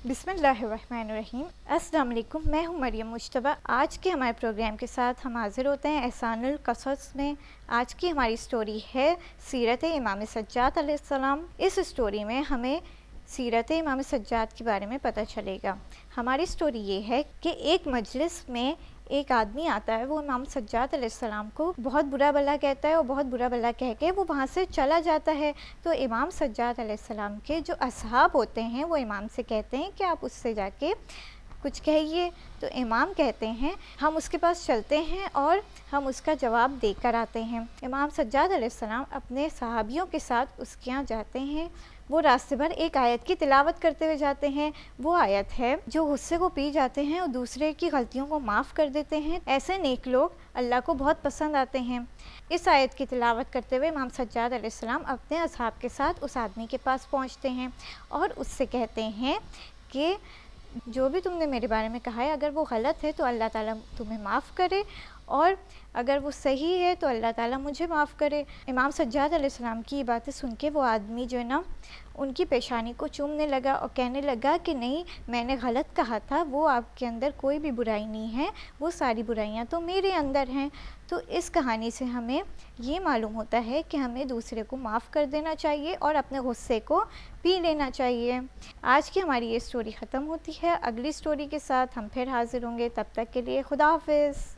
बिस्मिल्लाहिर्रहमानिर्रहीम। अस्सलाम वालेकुम। मैं हूँ मरियम मुश्तबा। आज के हमारे प्रोग्राम के साथ हम हाज़िर होते हैं एहसानुल क़सस में। आज की हमारी स्टोरी है सीरत इमाम सज्जाद अलैहिस्सलाम। इस स्टोरी में हमें सीरत इमाम सज्जाद के बारे में पता चलेगा। हमारी स्टोरी ये है कि एक मजलिस में एक आदमी आता है, वो इमाम सज्जाद अलैहिस्सलाम को बहुत बुरा भला कहता है और बहुत बुरा भला कह के वो वहाँ से चला जाता है। तो इमाम सज्जाद अलैहिस्सलाम के जो असहाब होते हैं वो इमाम से कहते हैं कि आप उससे जाके कुछ कहिए। तो इमाम कहते हैं हम उसके पास चलते हैं और हम उसका जवाब देकर आते हैं। इमाम सज्जाद अलैहिस्सलाम अपने सहाबियों के साथ उसके यहाँ जाते हैं। वो रास्ते भर एक आयत की तिलावत करते हुए जाते हैं। वो आयत है जो गुस्से को पी जाते हैं और दूसरे की गलतियों को माफ़ कर देते हैं, ऐसे नेक लोग अल्लाह को बहुत पसंद आते हैं। इस आयत की तिलावत करते हुए इमाम सज्जाद अलैहिस्सलाम अपने असहाब के साथ उस आदमी के पास पहुँचते हैं और उससे कहते हैं कि जो भी तुमने मेरे बारे में कहा है, अगर वो गलत है तो अल्लाह ताला तुम्हें माफ़ करे, और अगर वो सही है तो अल्लाह ताला मुझे माफ़ करे। इमाम सज्जाद अलैहिस्सलाम की ये बातें सुन के वो आदमी जो है ना, उनकी पेशानी को चूमने लगा और कहने लगा कि नहीं, मैंने गलत कहा था, वो आपके अंदर कोई भी बुराई नहीं है, वो सारी बुराइयां तो मेरे अंदर हैं। तो इस कहानी से हमें ये मालूम होता है कि हमें दूसरे को माफ़ कर देना चाहिए और अपने गुस्से को पी लेना चाहिए। आज की हमारी ये स्टोरी ख़त्म होती है। अगली स्टोरी के साथ हम फिर हाज़िर होंगे। तब तक के लिए खुदा हाफ़िज़।